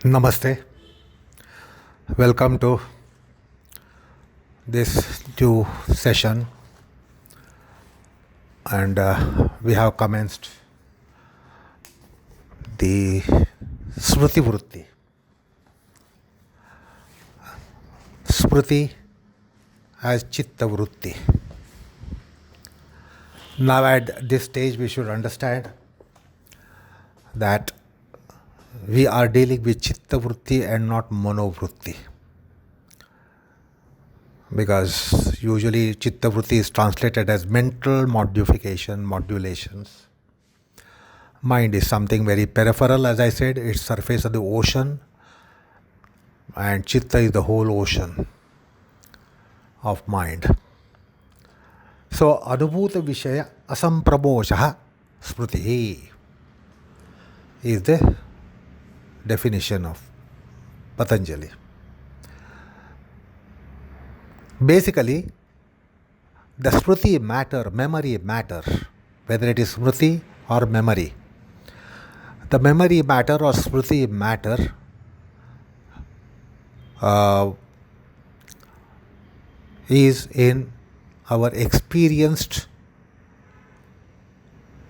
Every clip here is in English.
Namaste. Welcome to this new session, and we have commenced the Smriti Vrutti. Smriti as Chitta Vrutti. Now, at this stage, we should understand that we are dealing with Chitta Vrutti and not Mano Vrutti. Because usually Chitta Vrutti is translated as mental modulations. Mind is something very peripheral, as I said, it's surface of the ocean, and Chitta is the whole ocean of mind. So, Anubhuta Vishaya Asampraboshaha Smriti is the definition of Patanjali. Basically, the Smriti matter, memory matter, whether it is Smriti or memory. The memory matter or Smriti matter is in our experienced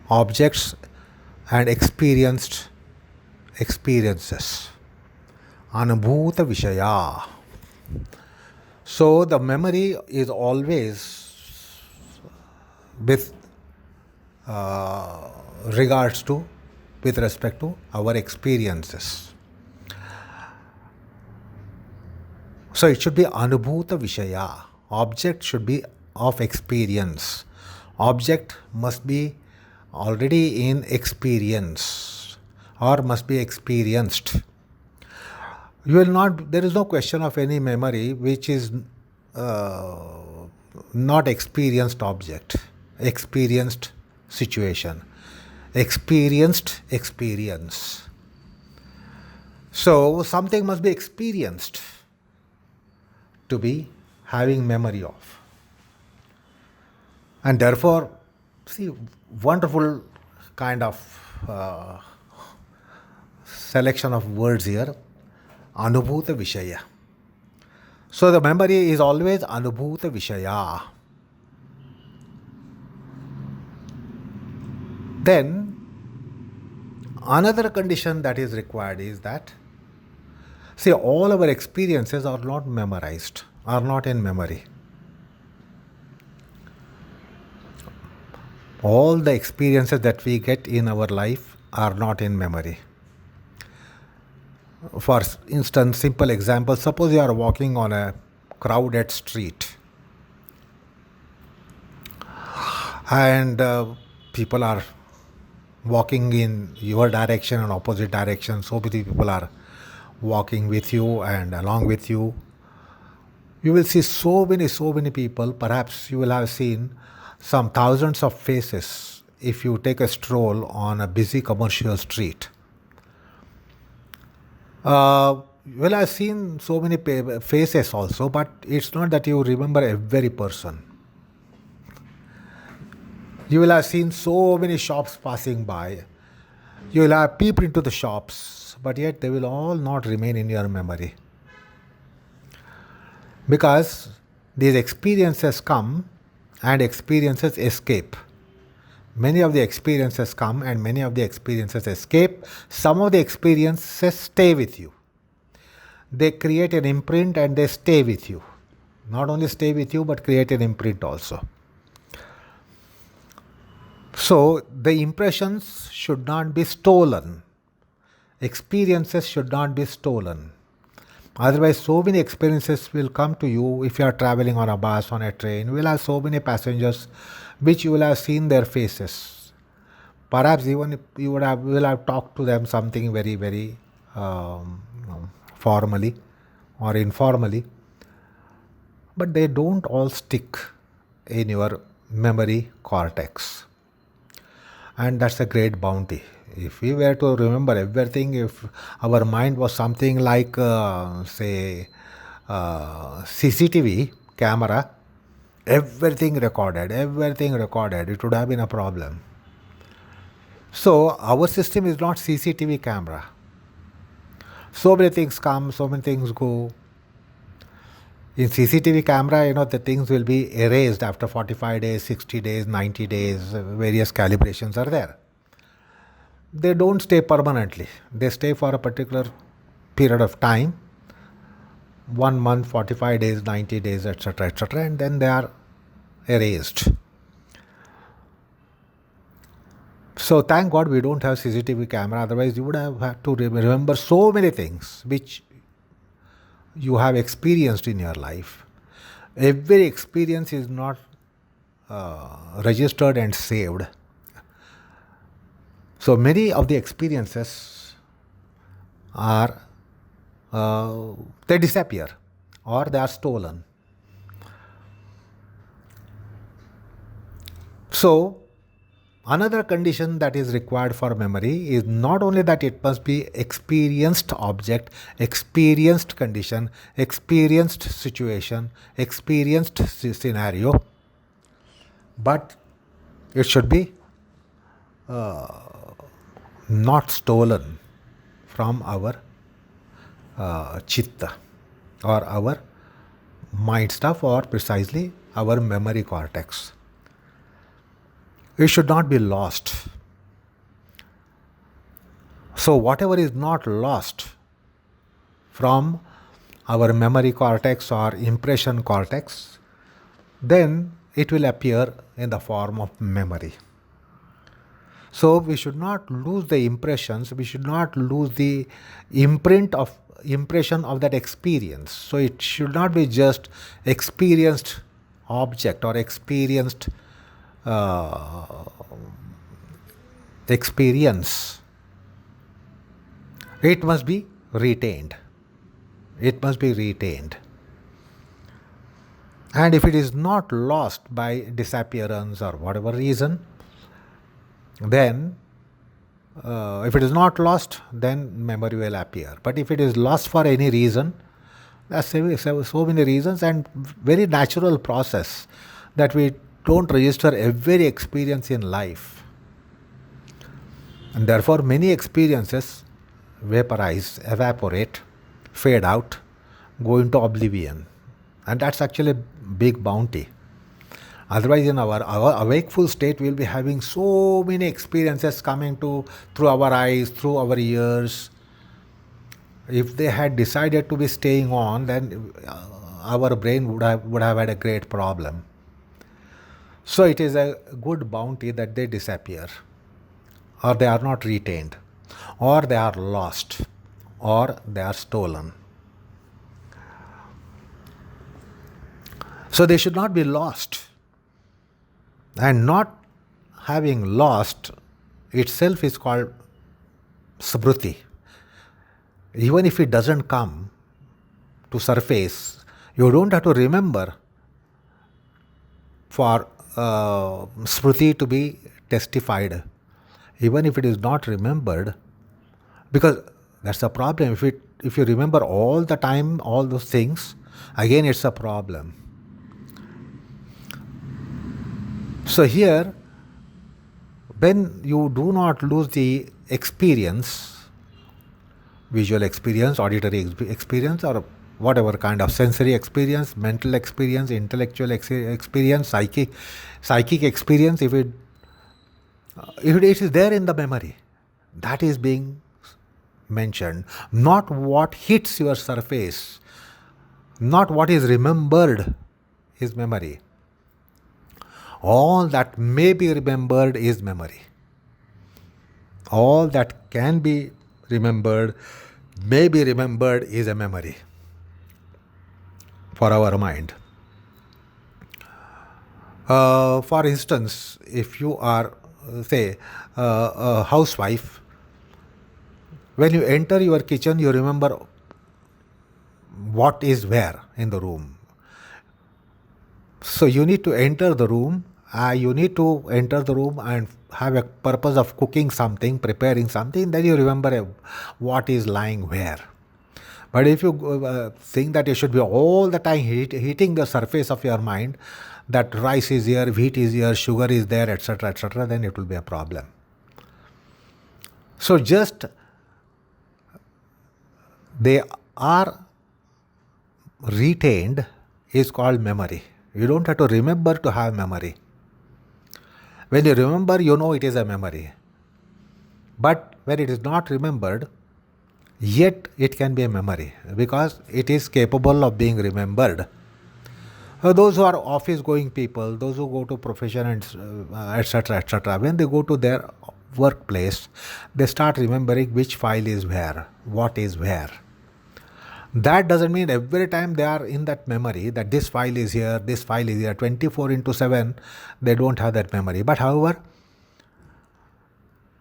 objects and experienced experiences. Anubhuta Vishaya. So the memory is always with with respect to our experiences. So it should be Anubhuta Vishaya. Object should be of experience. Object must be already in experience or must be experienced. You will not, there is no question of any memory which is not experienced object, experienced situation, experienced experience. So something must be experienced to be having memory of. And therefore, see, wonderful kind of selection of words here. Anubhuta Vishaya. So the memory is always Anubhuta Vishaya. Then another condition that is required is that, see, all our experiences are not memorized, are not in memory. All the experiences that we get in our life are not in memory. For instance, simple example, suppose you are walking on a crowded street and people are walking in your direction and opposite direction. So many people are walking with you and along with you. You will see so many people. Perhaps you will have seen some thousands of faces if you take a stroll on a busy commercial street. Well, I've seen so many faces also, but it's not that you remember every person. You will have seen so many shops passing by. You will have peeped into the shops, but yet they will all not remain in your memory. Because these experiences come and experiences escape. Many of the experiences come and many of the experiences escape. Some of the experiences stay with you. They create an imprint and they stay with you. Not only stay with you, but create an imprint also. So the impressions should not be stolen. Experiences should not be stolen. Otherwise, so many experiences will come to you if you are traveling on a bus, on a train. You will have so many passengers which you will have seen their faces. Perhaps even you will have talked to them something very formally or informally. But they don't all stick in your memory cortex. And that's a great bounty. If we were to remember everything, if our mind was something like, CCTV camera, everything recorded, it would have been a problem. So our system is not CCTV camera. So many things come, so many things go. In CCTV camera, the things will be erased after 45 days, 60 days, 90 days. Various calibrations are there. They don't stay permanently. They stay for a particular period of time, 1 month, 45 days, 90 days, etc., etc., and then they are erased. So thank God we don't have CCTV camera. Otherwise, you would have had to remember so many things which you have experienced in your life. Every experience is not registered and saved. So many of the experiences are they disappear or they are stolen. So another condition that is required for memory is not only that it must be experienced object, experienced condition, experienced situation, experienced scenario, but it should be not stolen from our citta or our mind stuff, or precisely our memory cortex. It should not be lost. So whatever is not lost from our memory cortex or impression cortex, then it will appear in the form of memory. So we should not lose the impressions, we should not lose the impression of that experience. So it should not be just experienced object or experienced experience. It must be retained. It must be retained. And if it is not lost by disappearance or whatever reason, then if it is not lost, then memory will appear. But if it is lost for any reason, there are so many reasons, and very natural process that we don't register every experience in life. And therefore many experiences vaporize, evaporate, fade out, go into oblivion. And that's actually a big bounty. Otherwise, in our awakeful state, we'll be having so many experiences coming through our eyes, through our ears. If they had decided to be staying on, then our brain would have had a great problem. So it is a good bounty that they disappear, or they are not retained, or they are lost, or they are stolen. So they should not be lost. And not having lost itself is called Smuriti. Even if it doesn't come to surface, you don't have to remember for Smriti to be testified. Even if it is not remembered, because that's a problem. If you remember all the time all those things, again it's a problem. So here, when you do not lose the experience, visual experience, auditory experience, or whatever kind of sensory experience, mental experience, intellectual experience, psychic experience, if it is there in the memory, that is being mentioned. Not what hits your surface, not what is remembered is memory. All that may be remembered is memory. All that can be remembered, may be remembered is a memory for our mind. For instance, if you are, say, a housewife, when you enter your kitchen, you remember what is where in the room. So you need to enter the room. And have a purpose of cooking something, preparing something. Then you remember what is lying where. But if you think that you should be all the time hitting the surface of your mind, that rice is here, wheat is here, sugar is there, etc., etc., then it will be a problem. So just they are retained is called memory. You don't have to remember to have memory. When you remember, you know it is a memory. But when it is not remembered, yet it can be a memory because it is capable of being remembered. Those who are office going people, those who go to profession and etc., when they go to their workplace, they start remembering which file is where, what is where. That doesn't mean every time they are in that memory that this file is here, this file is here, 24 into 7, they don't have that memory. But however,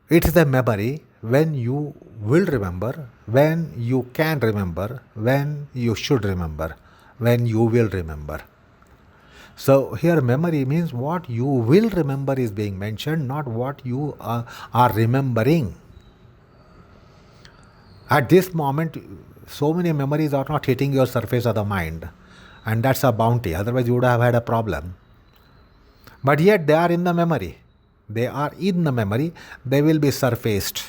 it is a memory when you will remember, when you can remember, when you should remember, when you will remember. So here memory means what you will remember is being mentioned, not what you are remembering. At this moment, so many memories are not hitting your surface of the mind, and that's a bounty. Otherwise, you would have had a problem. But yet they are in the memory. They are in the memory. They will be surfaced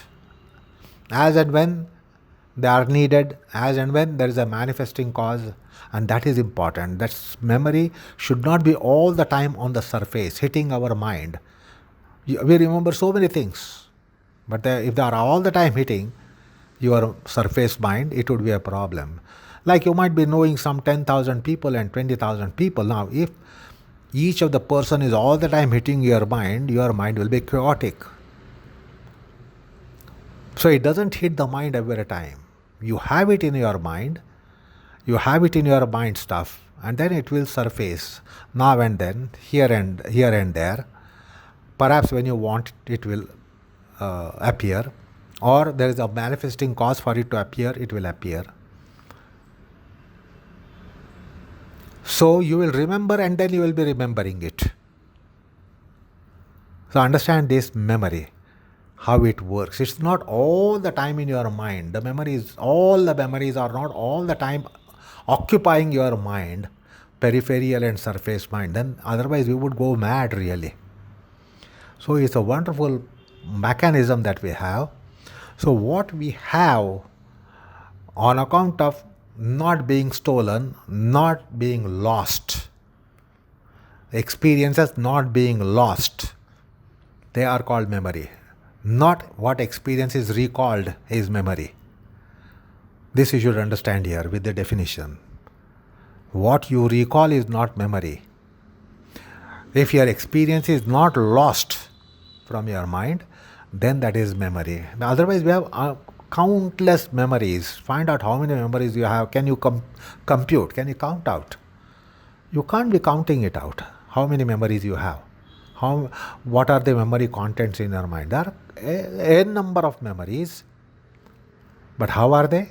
as and when they are needed, as and when there is a manifesting cause, and that is important. That memory should not be all the time on the surface, hitting our mind. We remember so many things, but if they are all the time hitting your surface mind, it would be a problem. Like you might be knowing some 10,000 people and 20,000 people. Now, if each of the person is all the time hitting your mind will be chaotic. So it doesn't hit the mind every time. You have it in your mind, stuff, and then it will surface now and then, here and there. Perhaps when you want it will appear, or there is a manifesting cause for it to appear, it will appear. So you will remember and then you will be remembering it. So understand this memory, how it works. It's not all the time in your mind. All the memories are not all the time occupying your mind, peripheral and surface mind. Then otherwise we would go mad really. So it's a wonderful mechanism that we have. So what we have on account of not being stolen, not being lost, experiences not being lost, they are called memory. Not what experience is recalled is memory. This you should understand here with the definition. What you recall is not memory. If your experience is not lost from your mind, then that is memory. Otherwise, we have countless memories. Find out how many memories you have. Can you compute? Can you count out? You can't be counting it out. How many memories you have? What are the memory contents in your mind? There are a number of memories. But how are they?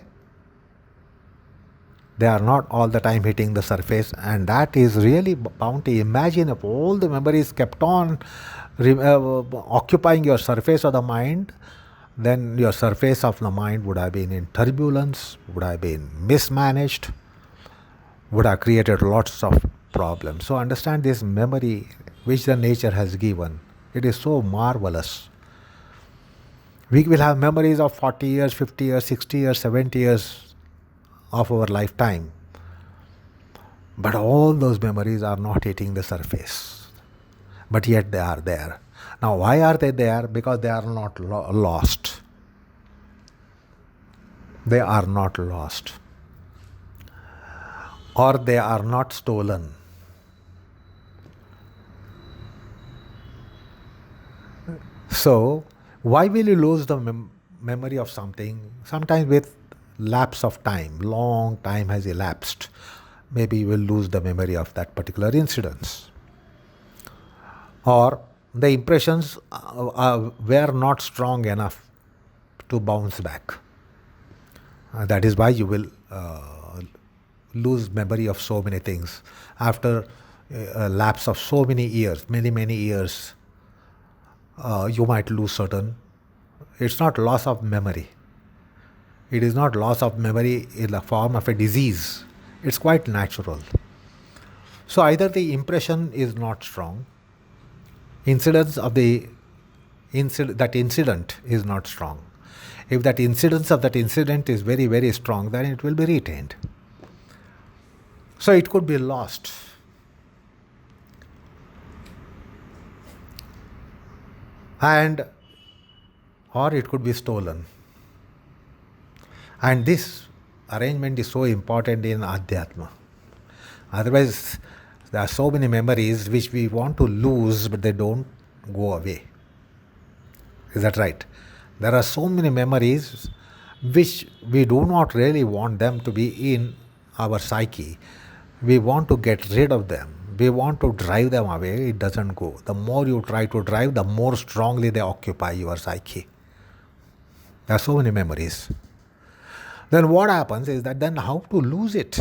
They are not all the time hitting the surface, and that is really bounty. Imagine if all the memories kept on occupying your surface of the mind, then your surface of the mind would have been in turbulence, would have been mismanaged, would have created lots of problems. So understand this memory which the nature has given. It is so marvelous. We will have memories of 40 years, 50 years, 60 years, 70 years of our lifetime. But all those memories are not hitting the surface. But yet they are there. Now why are they there? Because they are not lost. They are not lost. Or they are not stolen. So, why will you lose the memory of something? Sometimes with lapse of time, long time has elapsed. Maybe you will lose the memory of that particular incident. Or the impressions were not strong enough to bounce back. That is why you will lose memory of so many things. After a lapse of so many years, many years, you might lose certain. It's not loss of memory. It is not loss of memory in the form of a disease. It's quite natural. So either the impression is not strong, that incident is not strong. If that incidence of that incident is very, very strong, then it will be retained. So it could be lost. And or it could be stolen. And this arrangement is so important in Adhyatma. Otherwise, there are so many memories which we want to lose, but they don't go away. Is that right? There are so many memories which we do not really want them to be in our psyche. We want to get rid of them. We want to drive them away. It doesn't go. The more you try to drive, the more strongly they occupy your psyche. There are so many memories. Then what happens is that then how to lose it?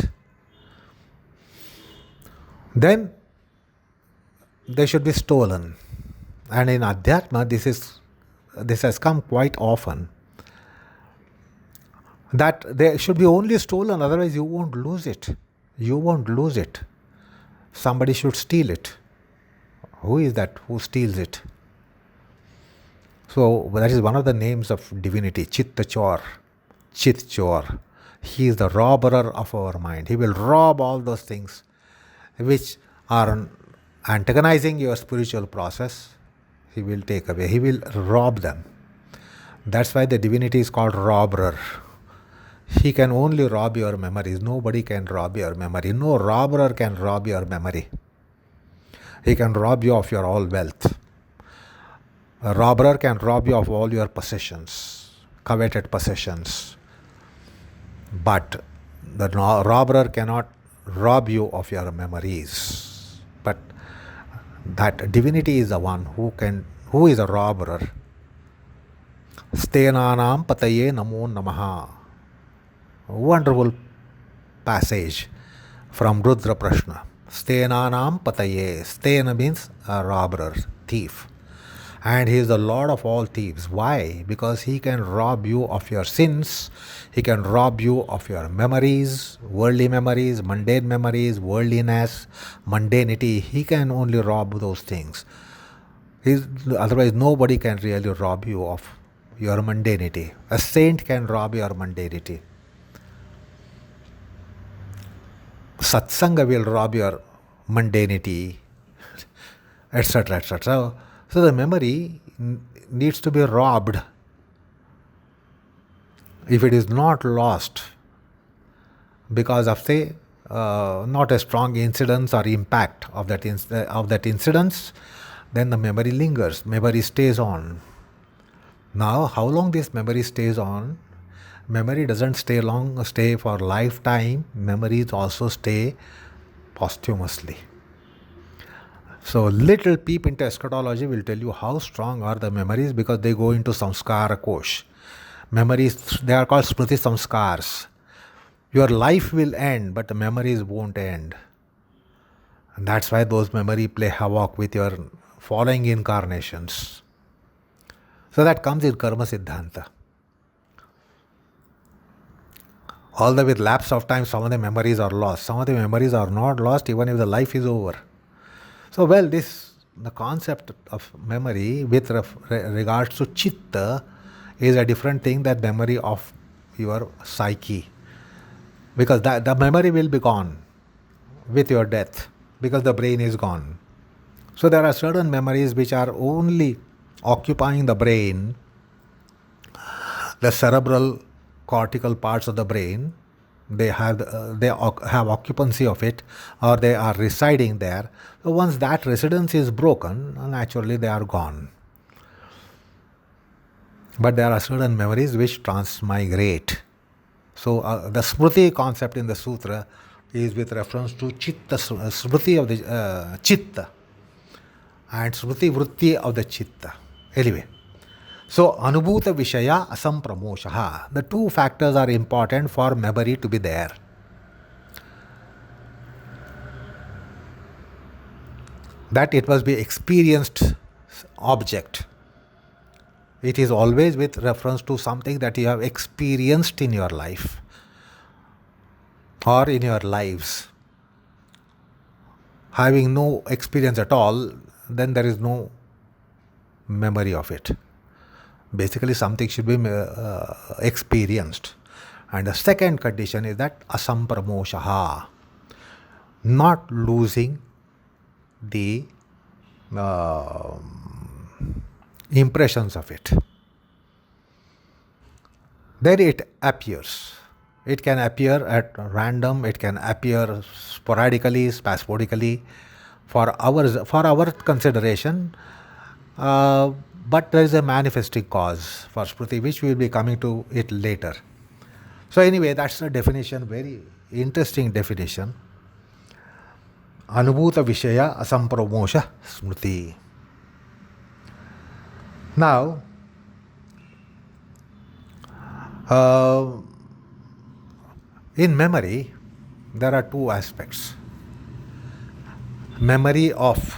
Then they should be stolen. And in Adhyatma, this has come quite often, that they should be only stolen, otherwise you won't lose it. You won't lose it. Somebody should steal it. Who is that who steals it? So that is one of the names of divinity, citt-chor. Citt-chor. He is the robber of our mind. He will rob all those things which are antagonizing your spiritual process. He will take away. He will rob them. That's why the divinity is called robber. He can only rob your memories. Nobody can rob your memory. No robber can rob your memory. He can rob you of your all wealth. A robber can rob you of all your possessions, coveted possessions. But the robber cannot rob you of your memories. But that divinity is the one who is a robber. Steyna pattaye namo namaha. Wonderful passage from Rudrapras. Steyna pattaye. Steyna means a robber, thief. And he is the Lord of all thieves. Why? Because he can rob you of your sins. He can rob you of your memories, worldly memories, mundane memories, worldliness, mundanity. He can only rob those things. Otherwise, nobody can really rob you of your mundanity. A saint can rob your mundanity. Satsanga will rob your mundanity, etc., etc. So the memory needs to be robbed. If it is not lost because of, say, not a strong incidence or impact of that incidence, then the memory lingers. Memory stays on. Now, how long this memory stays on? Memory doesn't stay for lifetime. Memories also stay posthumously. So little peep into eschatology will tell you how strong are the memories, because they go into samskara kosh. Memories, they are called smriti samskars. Your life will end, but the memories won't end. And that's why those memories play havoc with your following incarnations. So that comes in karma siddhanta. Although with lapse of time, some of the memories are lost. Some of the memories are not lost even if the life is over. So, the concept of memory with regards to citta is a different thing than memory of your psyche. Because the memory will be gone with your death, because the brain is gone. So there are certain memories which are only occupying the brain, the cerebral cortical parts of the brain. They have occupancy of it, or they are residing there. So once that residence is broken, naturally they are gone. But there are certain memories which transmigrate. So the Smriti concept in the sutra is with reference to citta, Smriti of the citta, and Smriti Vrutti of the citta. Anyway. So, anubhuta visaya asampramoshaha. The two factors are important for memory to be there. That it must be experienced object. It is always with reference to something that you have experienced in your life or in your lives. Having no experience at all, then there is no memory of it. Basically, something should be experienced. And the second condition is that asampramoshaha, not losing the uh, impressions of it. Then it appears. It can appear at random, it can appear sporadically, spasmodically, for our consideration, but there is a manifesting cause for Smriti, which we will be coming to it later. So anyway, that's the definition, very interesting definition. Anubhuta Vishaya Asampramosha Smriti. Now, in memory, there are two aspects. Memory of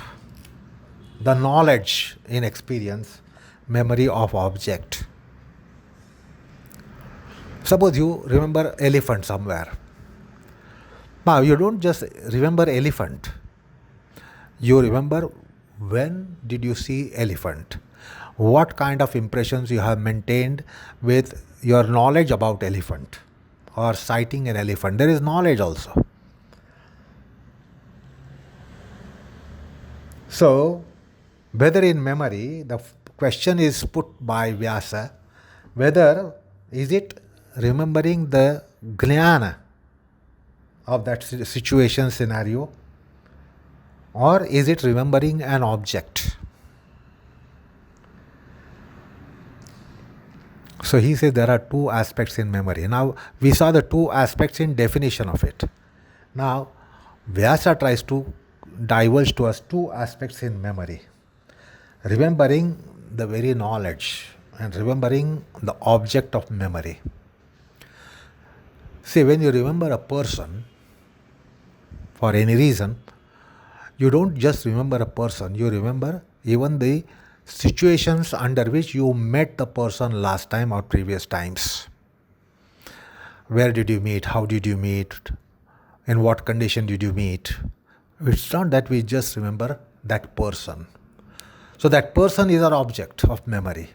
the knowledge in experience, memory of object. Suppose you remember elephant somewhere. Now, you don't just remember elephant. You remember when did you see elephant? What kind of impressions you have maintained with your knowledge about elephant or sighting an elephant. There is knowledge also. So, whether in memory, the question is put by Vyasa, whether is it remembering the jnana of that situation scenario, or is it remembering an object? So he says there are two aspects in memory. Now we saw the two aspects in definition of it. Now Vyasa tries to divulge to us two aspects in memory. Remembering the very knowledge and remembering the object of memory. See, when you remember a person, for any reason, you don't just remember a person, you remember even the situations under which you met the person last time or previous times. Where did you meet? How did you meet? In what condition did you meet? It's not that we just remember that person. So that person is our object of memory.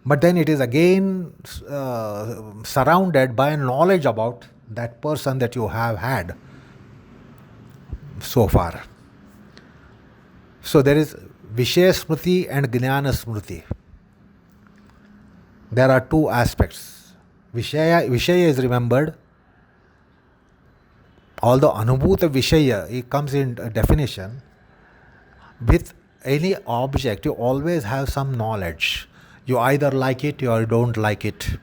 But then it is again surrounded by knowledge about that person that you have had so far. So there is Vishaya Smriti and Jnana Smriti. There are two aspects. Vishaya is remembered, although Anubhuta Vishaya, it comes in definition. With any object, you always have some knowledge. You either like it or you don't like it.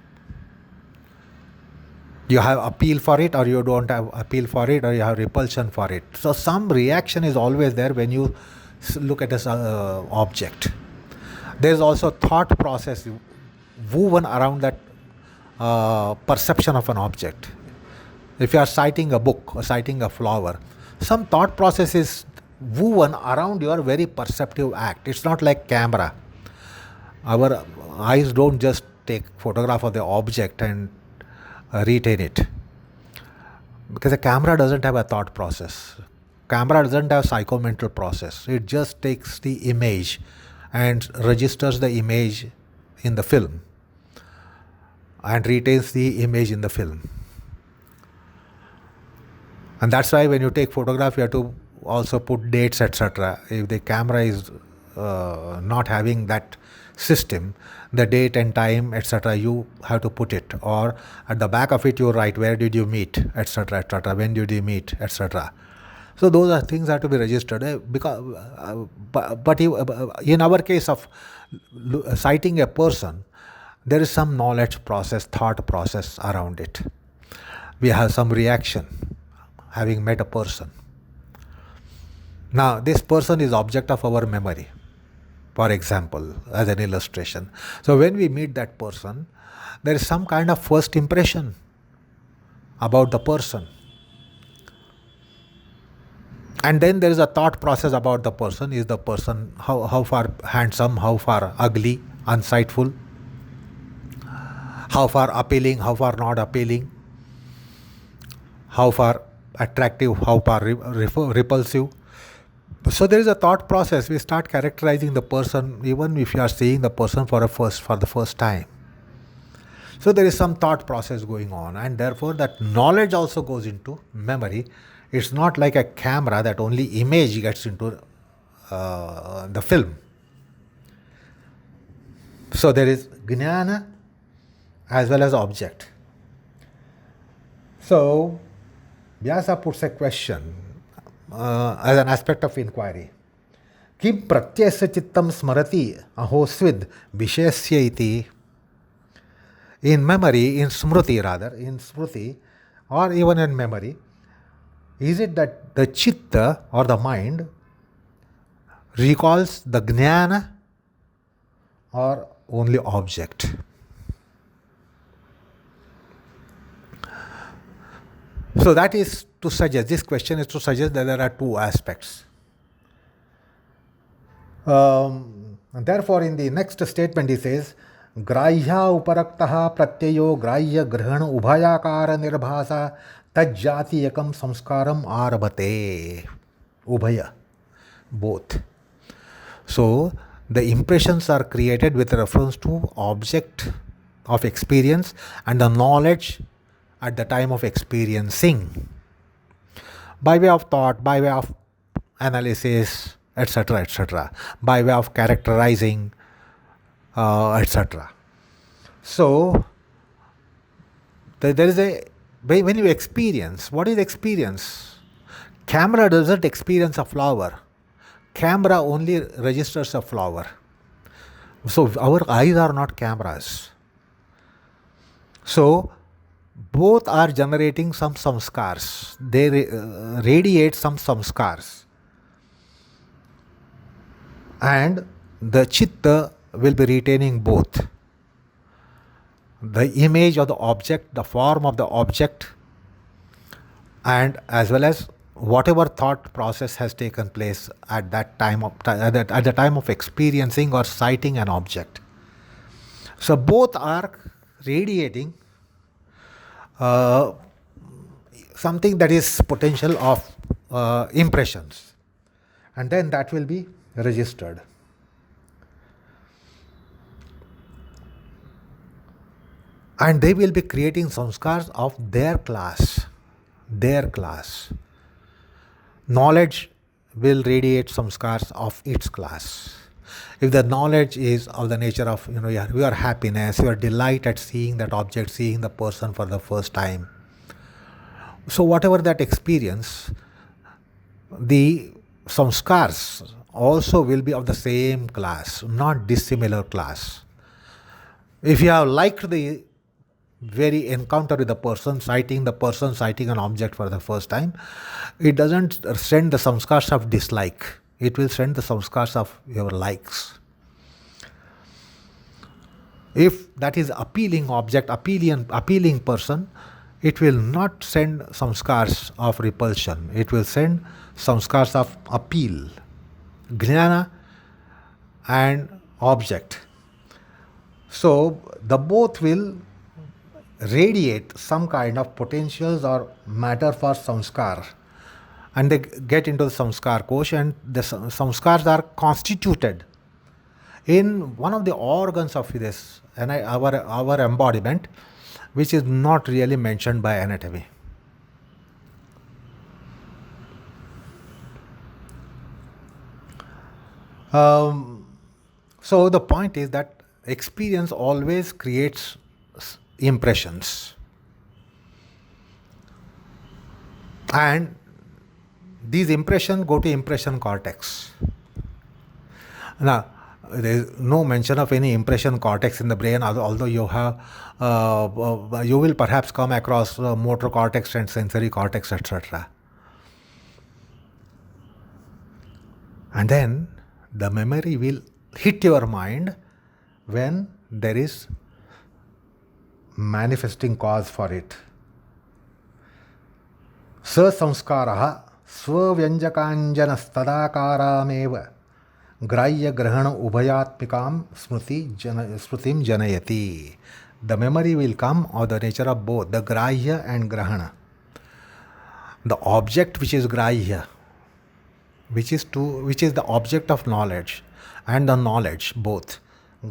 You have appeal for it or you don't have appeal for it, or you have repulsion for it. So some reaction is always there when you look at this object. There is also thought process woven around that perception of an object. If you are citing a book or citing a flower, some thought process is woven around your very perceptive act. It's not like camera. Our eyes don't just take photograph of the object and retain it, because a camera doesn't have a thought process. Camera doesn't have psychomental process. It just takes the image and registers the image in the film and retains the image in the film. And that's why when you take photograph, you have to also put dates, etc. If the camera is not having that system, the date and time, etc., you have to put it. Or at the back of it, you write where did you meet, etc., etc., when did you meet, etc. So those are things that have to be registered. But in our case of citing a person, there is some knowledge process, thought process around it. We have some reaction having met a person. Now, this person is object of our memory, for example, as an illustration. So when we meet that person, there is some kind of first impression about the person. And then there is a thought process about the person. Is the person how far handsome, how far ugly, unsightful, how far appealing, how far not appealing, how far attractive, how far repulsive. So there is a thought process. We start characterizing the person, even if you are seeing the person for the first time. So there is some thought process going on, and therefore that knowledge also goes into memory. It's not like a camera that only image gets into the film. So there is jnana as well as object. So Vyasa puts a question as an aspect of inquiry. Kim pratyasya chittam smrati ahosvid vishesya iti. In memory, in smruti rather, in smruti or even in memory, is it that the chitta or the mind recalls the jnana or only object? So that is to suggest, this question is to suggest that there are two aspects. And therefore, in the next statement, he says, Grahya uparaktaha pratyayo grahya grahana ubhayakara nirbhasa tajjati ekam samskaram arabhate. Ubhaya, both. So, the impressions are created with reference to object of experience and the knowledge at the time of experiencing, by way of thought, by way of analysis, etc., by way of characterizing, etc. So, there is a, when you experience, what is experience? Camera doesn't experience a flower. Camera only registers a flower. So, our eyes are not cameras. So, both are generating some samskars. They radiate some samskars. And the chitta will be retaining both. The image of the object, the form of the object, and as well as whatever thought process has taken place at that time at the time of experiencing or sighting an object. So both are radiating something that is potential of impressions, and then that will be registered. And they will be creating samskars of their class. Knowledge will radiate samskars of its class. If the knowledge is of the nature of, your happiness, your delight at seeing that object, seeing the person for the first time. So whatever that experience, the samskars also will be of the same class, not dissimilar class. If you have liked the very encounter with the person, sighting an object for the first time, it doesn't send the samskars of dislike. It will send the samskars of your likes. If that is appealing object, appealing person, it will not send samskars of repulsion. It will send samskars of appeal. Jnana and object. So the both will radiate some kind of potentials or matter for samskar, and they get into the samskar kosh, and the samskars are constituted in one of the organs of this, and our embodiment, which is not really mentioned by anatomy. So the point is that experience always creates impressions, and these impressions go to impression cortex. Now, there is no mention of any impression cortex in the brain, although you will perhaps come across motor cortex and sensory cortex, etc. And then the memory will hit your mind when there is manifesting cause for it. Sa samskaraha svavyanjakanjanastadakarameva grahya grahana ubhayatmikam smrutim janayati. The memory will come of the nature of both, the grahya and grahana. The object which is grahya which is the object of knowledge and the knowledge both.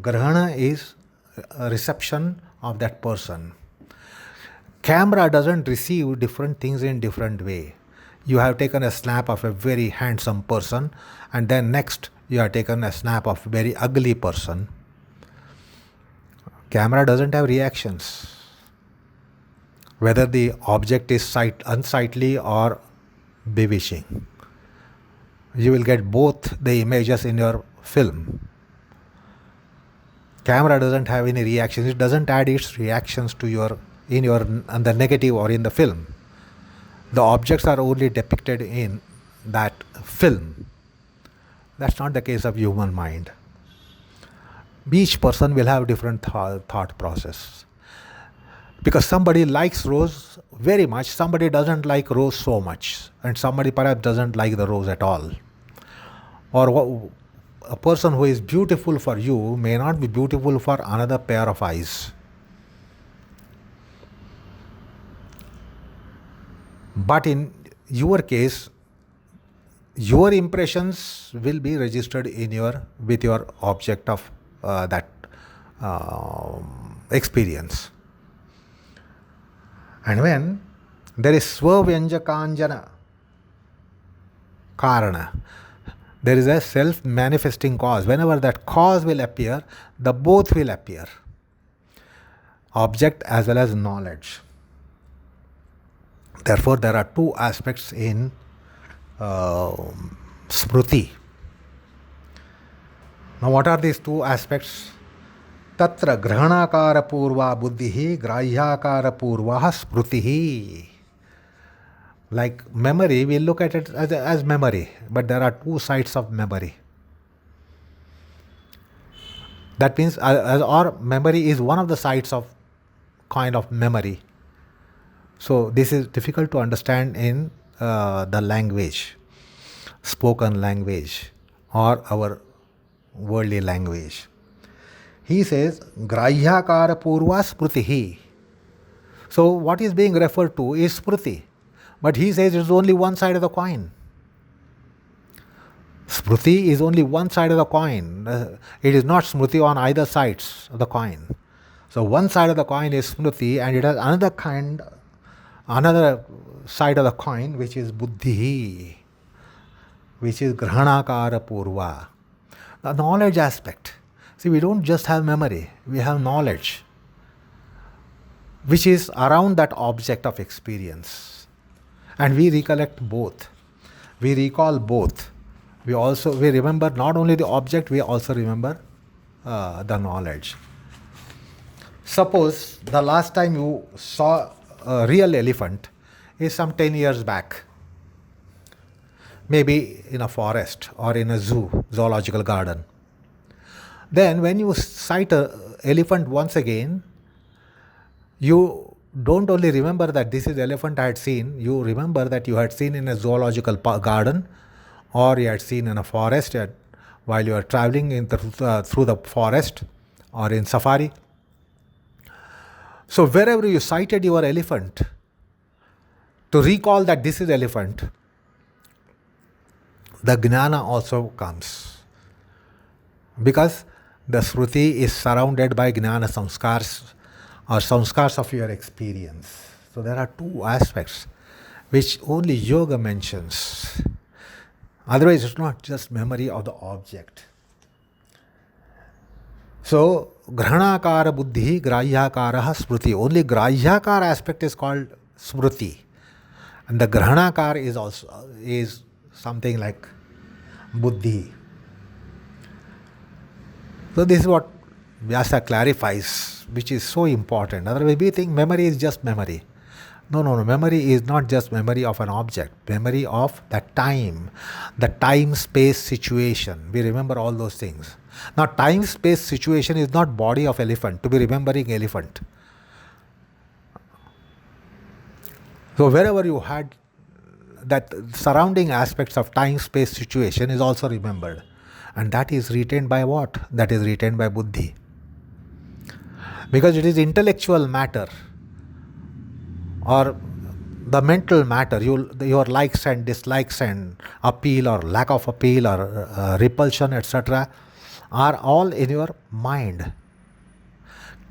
Grahana is a reception of that person. Camera doesn't receive different things in different way. You have taken a snap of a very handsome person, and then next you have taken a snap of a very ugly person. Camera doesn't have reactions. Whether the object is unsightly or bewitching, you will get both the images in your film. Camera doesn't have any reactions. It doesn't add its reactions to the negative or in the film. The objects are only depicted in that film. That's not the case of human mind. Each person will have different thought process. Because somebody likes rose very much, somebody doesn't like rose so much, and somebody perhaps doesn't like the rose at all. Or a person who is beautiful for you may not be beautiful for another pair of eyes. But in your case, your impressions will be registered with your object of that experience. And when there is svavyanjakanjana karana, there is a self-manifesting cause. Whenever that cause will appear, the both will appear. Object as well as knowledge. Therefore, there are two aspects in Smriti. Now, what are these two aspects? Tatra grahanakara purva buddhihi grahyakara purva smritihi. Like memory, we look at it as memory, but there are two sides of memory. That means or memory is one of the sides of kind of memory. So this is difficult to understand in the language, spoken language or our worldly language. He says, grahyakara purva smritihi. So what is being referred to is smriti. But he says it is only one side of the coin. Smriti is only one side of the coin. It is not smriti on either sides of the coin. So one side of the coin is smriti, and it has another side of the coin, which is buddhi, which is grahanakara purva. The knowledge aspect. See, we don't just have memory, we have knowledge, which is around that object of experience. And we recollect both. We recall both. We remember not only the object, we also remember the knowledge. Suppose the last time you saw a real elephant is some 10 years back. Maybe in a forest or in a zoological garden. Then when you sight an elephant once again, you don't only remember that this is the elephant I had seen, you remember that you had seen in a zoological garden, or you had seen in a forest while you are traveling through the forest or in safari. So wherever you sighted your elephant, to recall that this is elephant, the jnana also comes. Because the Smriti is surrounded by jnana samskars or samskars of your experience. So there are two aspects which only yoga mentions. Otherwise it's not just memory of the object. So grahanakara buddhi grahyakara smriti. Only grahyakara aspect is called smriti. And the grahanakara is something like buddhi. So this is what Vyasa clarifies, which is so important. Otherwise we think memory is just memory. No. Memory is not just memory of an object. Memory of the time-space situation. We remember all those things. Now time-space situation is not body of elephant, to be remembering elephant. So wherever you had that surrounding aspects of time-space situation is also remembered. And that is retained by what? That is retained by buddhi. Because it is intellectual matter, or the mental matter, your likes and dislikes and appeal or lack of appeal or repulsion, etc., are all in your mind.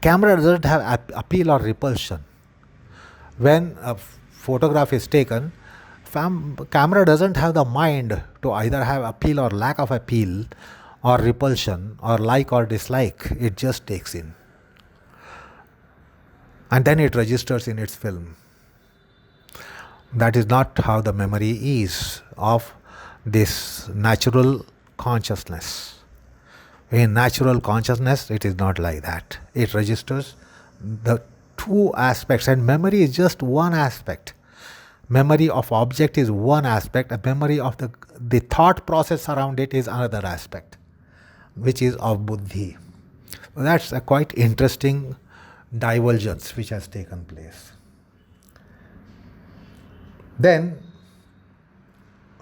Camera doesn't have appeal or repulsion. When a photograph is taken, camera doesn't have the mind to either have appeal or lack of appeal or repulsion or like or dislike. It just takes in. And then it registers in its film. That is not how the memory is of this natural consciousness. In natural consciousness, it is not like that. It registers the two aspects, and memory is just one aspect. Memory of object is one aspect, a memory of the thought process around it is another aspect, which is of buddhi. That's a quite interesting divergence which has taken place. Then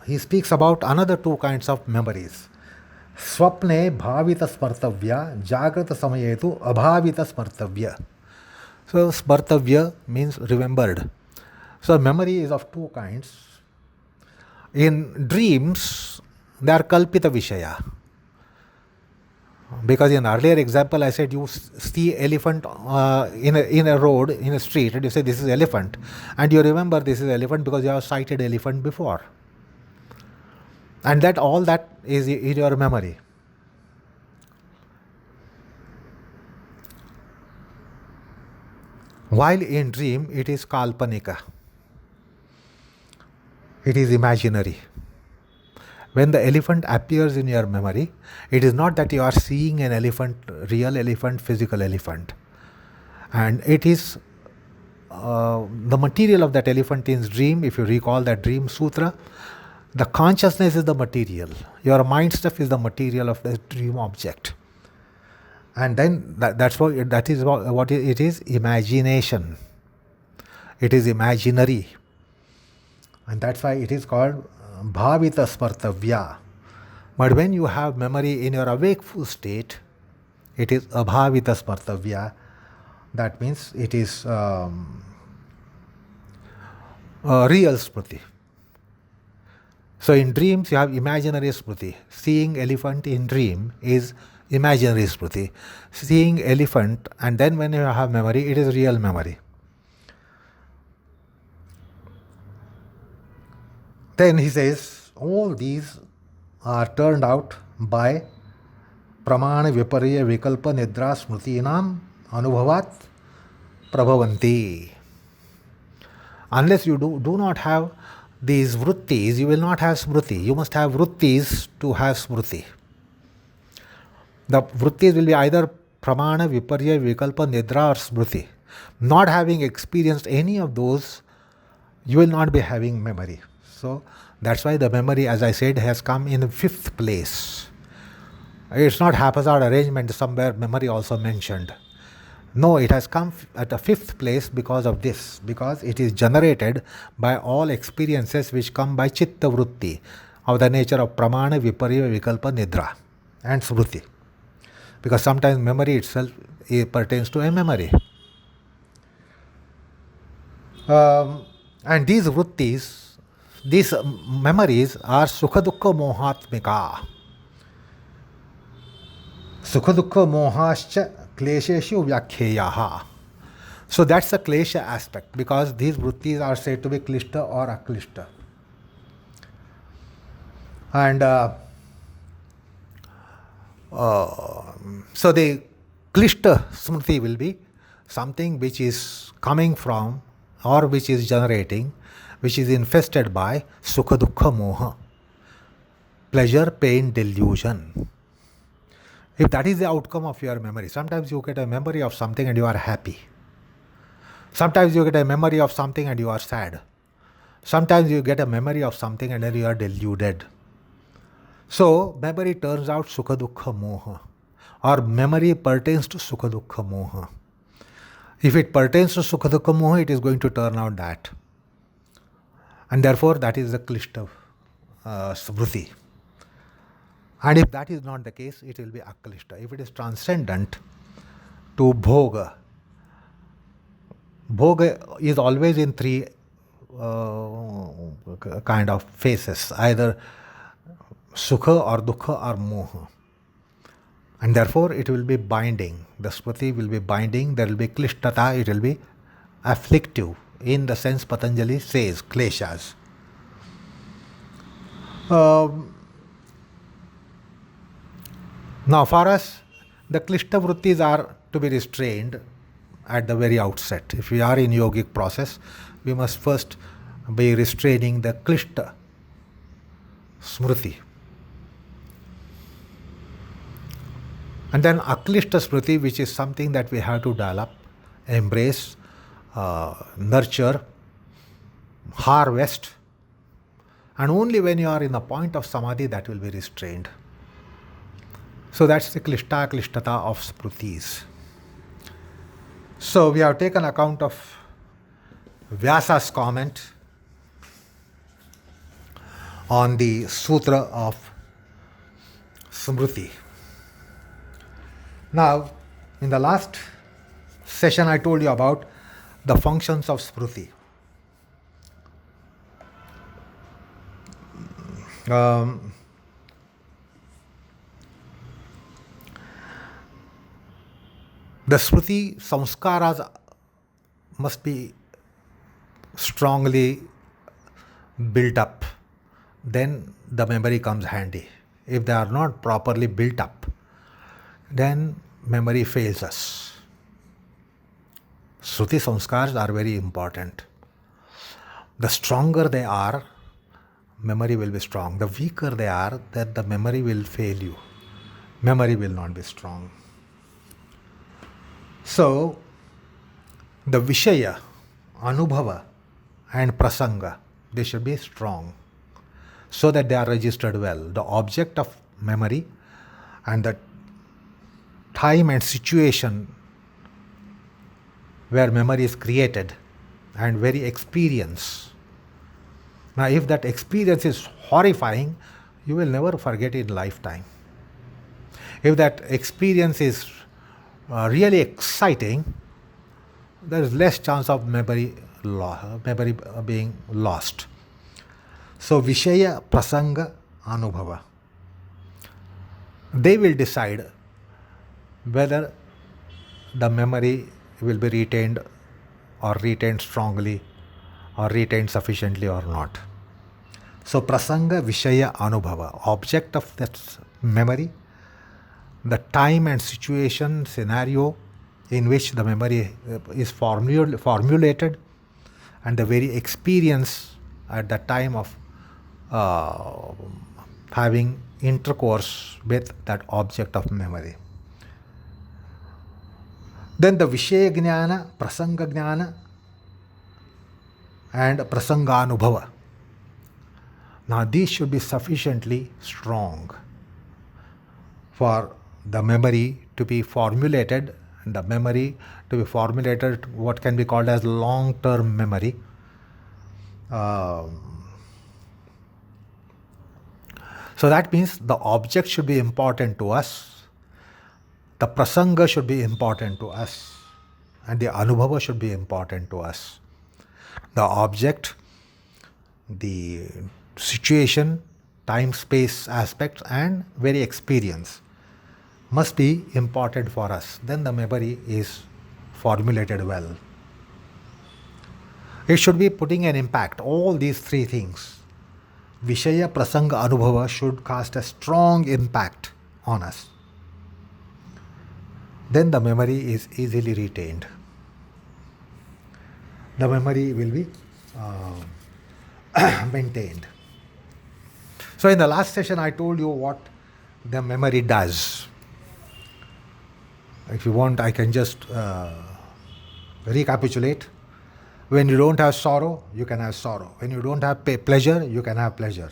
he speaks about another two kinds of memories. Swapne bhavita smartavya, jagrata samayetu abhavita smartavya. So smartavya means remembered. So memory is of two kinds. In dreams, they are kalpita vishaya. Because in earlier example I said you see elephant in a road, in a street, and you say this is elephant, and you remember this is elephant because you have sighted elephant before, and that all that is in your memory. While in dream it is kalpanika, it is imaginary. When the elephant appears in your memory, it is not that you are seeing an elephant, real elephant, physical elephant. And it is the material of that elephant in dream. If you recall that dream sutra, the consciousness is the material. Your mind stuff is the material of the dream object. And then that is what it is, imagination. It is imaginary. And that's why it is called bhavita smartavya. But when you have memory in your awakeful state, it is abhavita smartavya. That means it is a real smriti. So in dreams you have imaginary smriti. Seeing elephant in dream is imaginary smriti. Seeing elephant, and then when you have memory, it is real memory. Then he says, all these are turned out by pramana viparya vikalpa nidra smritinam anubhavat prabhavanti. Unless you do not have these vruttis, you will not have smriti. You must have vruttis to have smriti. The vruttis will be either pramana viparya vikalpa nidra or smriti. Not having experienced any of those, you will not be having memory. So that's why the memory, as I said, has come in fifth place. It's not haphazard arrangement, somewhere memory also mentioned. No, it has come at the fifth place because of this, because it is generated by all experiences which come by chitta vrutti, of the nature of pramana, viparya, vikalpa, nidra and smriti. Because sometimes memory itself pertains to a memory. And these vruttis, these memories are sukha dukkha mohatmika. Sukha dukkha mohascha klesheshu vyakhyayaha. So that's the klesha aspect, because these vruttis are said to be klishta or aklishta. And so the klishta smriti will be something which is coming from or which is generating, which is infested by sukha dukkha moha, pleasure, pain, delusion. If that is the outcome of your memory, sometimes you get a memory of something and you are happy. Sometimes you get a memory of something and you are sad. Sometimes you get a memory of something and then you are deluded. So memory turns out sukha dukkha moha, or memory pertains to sukha dukkha moha. If it pertains to sukha dukkha moha, it is going to turn out that. And therefore that is the klishta smriti. And if that is not the case, it will be aklishta. If it is transcendent to bhoga, bhoga is always in three kind of phases, either sukha or dukha or moha. And therefore it will be binding. The smriti will be binding, there will be klishtata, it will be afflictive. In the sense Patanjali says, kleshas. Now for us, the klishta vrittis are to be restrained at the very outset. If we are in yogic process, we must first be restraining the klishta smriti. And then aklishta smriti, which is something that we have to develop, embrace, nurture, harvest. And only when you are in the point of samadhi that will be restrained. So that's the klishtata of smritis. So we have taken account of Vyasa's comment on the Sutra of Smriti. Now, in the last session I told you about the functions of Smriti. The Smriti samskaras must be strongly built up. Then the memory comes handy. If they are not properly built up, then memory fails us. Shruti samskars are very important. The stronger they are, memory will be strong. The weaker they are, then the memory will fail you. Memory will not be strong. So, the Vishaya, Anubhava and Prasanga, they should be strong so that they are registered well. The object of memory and the time and situation where memory is created and very experience. Now, if that experience is horrifying, you will never forget it in lifetime. If that experience is really exciting, there is less chance of memory being lost. So, Vishaya, Prasanga, Anubhava, they will decide whether the memory will be retained or retained strongly or retained sufficiently or not. So, Prasanga, Vishaya, Anubhava, object of that memory, the time and situation, scenario in which the memory is formulated, and the very experience at the time of having intercourse with that object of memory. Then the Vishaya Jnana, Prasanga Jnana and Prasanga Anubhava. Now these should be sufficiently strong for the memory to be formulated, and the memory to be formulated what can be called as long-term memory. So that means the object should be important to us, the prasanga should be important to us, and the anubhava should be important to us. The object, the situation, time, space aspects, and very experience must be important for us. Then the memory is formulated well. It should be putting an impact. All these three things, Vishaya, Prasanga, Anubhava, should cast a strong impact on us. Then the memory is easily retained. The memory will be maintained. So in the last session I told you what the memory does. If you want, I can just recapitulate. When you don't have sorrow, you can have sorrow. When you don't have pleasure, you can have pleasure.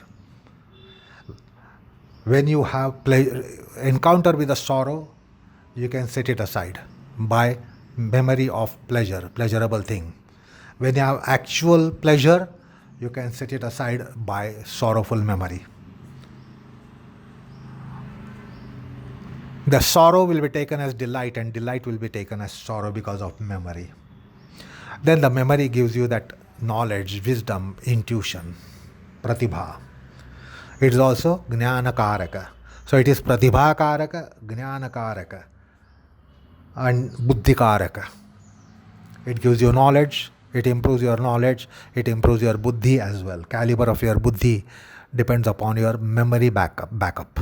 When you have encounter with a sorrow, you can set it aside by memory of pleasure, pleasurable thing. When you have actual pleasure, you can set it aside by sorrowful memory. The sorrow will be taken as delight, and delight will be taken as sorrow because of memory. Then the memory gives you that knowledge, wisdom, intuition, pratibha. It is also jnana karaka. So it is pratibha karaka, jnana karaka, and buddhi karaka. It gives you knowledge, it improves your knowledge, it improves your buddhi as well. Caliber of your buddhi depends upon your memory backup.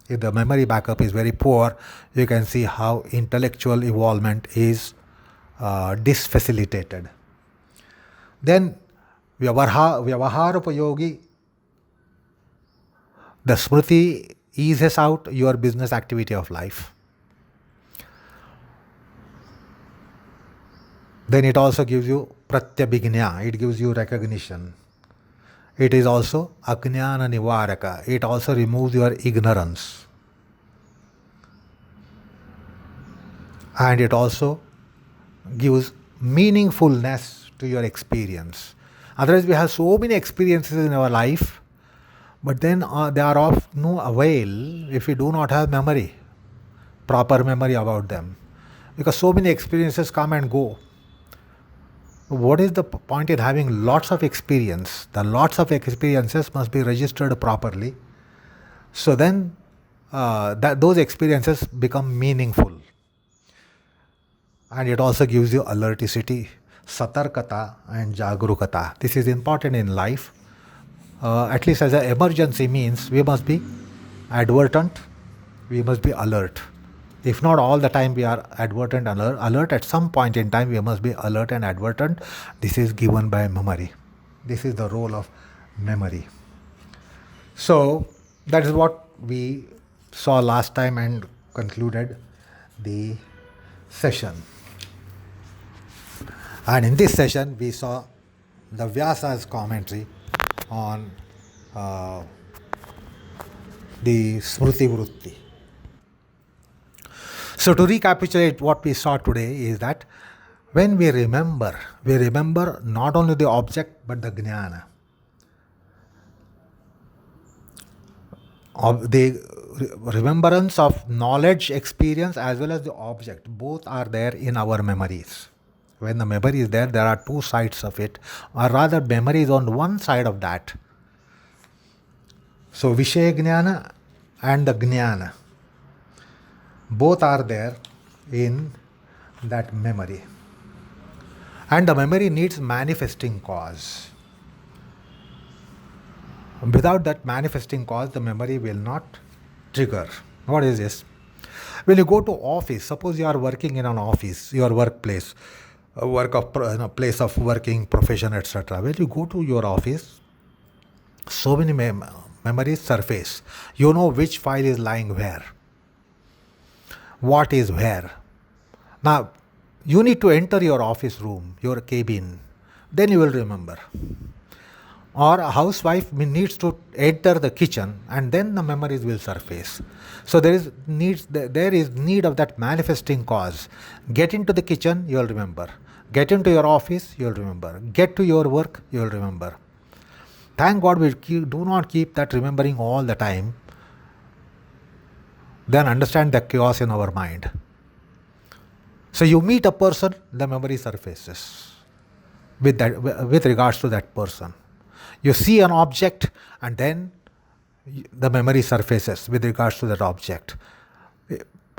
If the memory backup is very poor, you can see how intellectual evolvement is disfacilitated. Then Vyavaharopayogi, the Smriti eases out your business activity of life. Then it also gives you Pratyabhignya, it gives you recognition. It is also Ajnana Nivaraka, it also removes your ignorance. And it also gives meaningfulness to your experience. Otherwise, we have so many experiences in our life, but then they are of no avail if we do not have memory, proper memory about them. Because so many experiences come and go. What is the point in having lots of experience? The lots of experiences must be registered properly. So then those experiences become meaningful. And it also gives you alerticity, satarkata and jagrukata. This is important in life. At least as an emergency means, we must be advertent, we must be alert. If not all the time we are advertent and alert, at some point in time we must be alert and advertent. This is given by memory. This is the role of memory. So that is what we saw last time and concluded the session. And in this session we saw the Vyasa's commentary on the Smriti Vrutti. So to recapitulate what we saw today is that when we remember not only the object but the jnana. The remembrance of knowledge, experience as well as the object, both are there in our memories. When the memory is there, there are two sides of it, or rather memory is on one side of that. So Vishaya Jnana and the Jnana, both are there in that memory. And the memory needs manifesting cause. Without that manifesting cause, the memory will not trigger. What is this? When you go to office, suppose you are working in an office, your workplace, place of working, profession, etc. When you go to your office, so many memories surface. You know which file is lying where, what is where. Now, you need to enter your office room, your cabin, then you will remember. Or a housewife needs to enter the kitchen and then the memories will surface. So there is need of that manifesting cause. Get into the kitchen, you will remember. Get into your office, you will remember. Get to your work, you will remember. Thank God we do not keep that remembering all the time. Then understand the chaos in our mind. So you meet a person, the memory surfaces with regards to that person. You see an object and then the memory surfaces with regards to that object.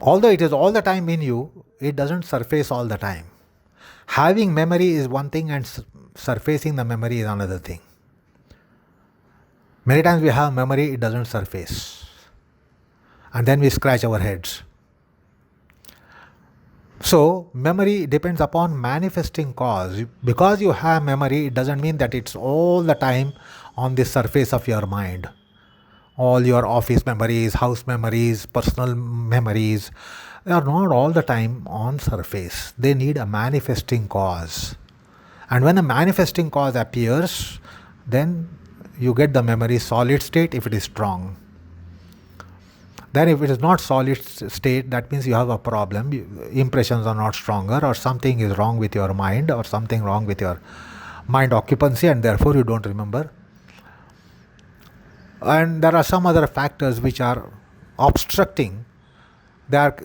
Although it is all the time in you, it doesn't surface all the time. Having memory is one thing and surfacing the memory is another thing. Many times we have memory, it doesn't surface. And then we scratch our heads. So, memory depends upon manifesting cause. Because you have memory, it doesn't mean that it's all the time on the surface of your mind. All your office memories, house memories, personal memories, they are not all the time on surface. They need a manifesting cause. And when a manifesting cause appears, then you get the memory solid state if it is strong. Then if it is not solid state, that means you have a problem. Impressions are not stronger, or something is wrong with your mind, or something wrong with your mind occupancy, and therefore you don't remember. And there are some other factors which are obstructing. They are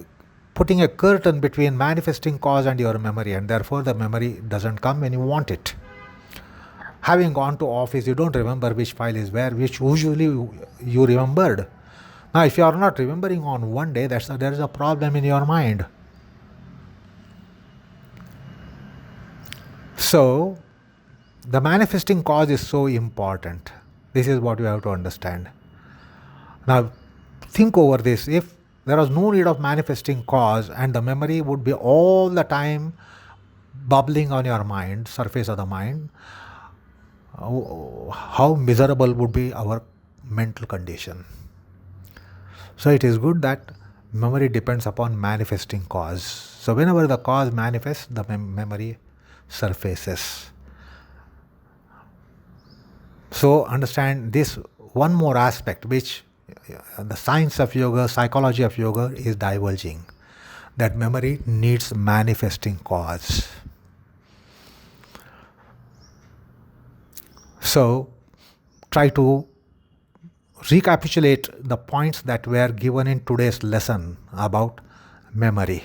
putting a curtain between manifesting cause and your memory, and therefore the memory doesn't come when you want it. having gone to office, you don't remember which file is where, which usually you remembered. Now, if you are not remembering on one day, there is a problem in your mind. So, the manifesting cause is so important. This is what you have to understand. Now, think over this. If there was no need of manifesting cause and the memory would be all the time bubbling on your mind, surface of the mind, how miserable would be our mental condition. So it is good that memory depends upon manifesting cause. So whenever the cause manifests, the memory surfaces. So understand this one more aspect which the science of yoga, psychology of yoga is divulging, that memory needs manifesting cause. So try to recapitulate the points that were given in today's lesson about memory,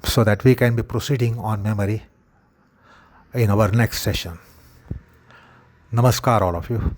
so that we can be proceeding on memory in our next session. Namaskar, all of you.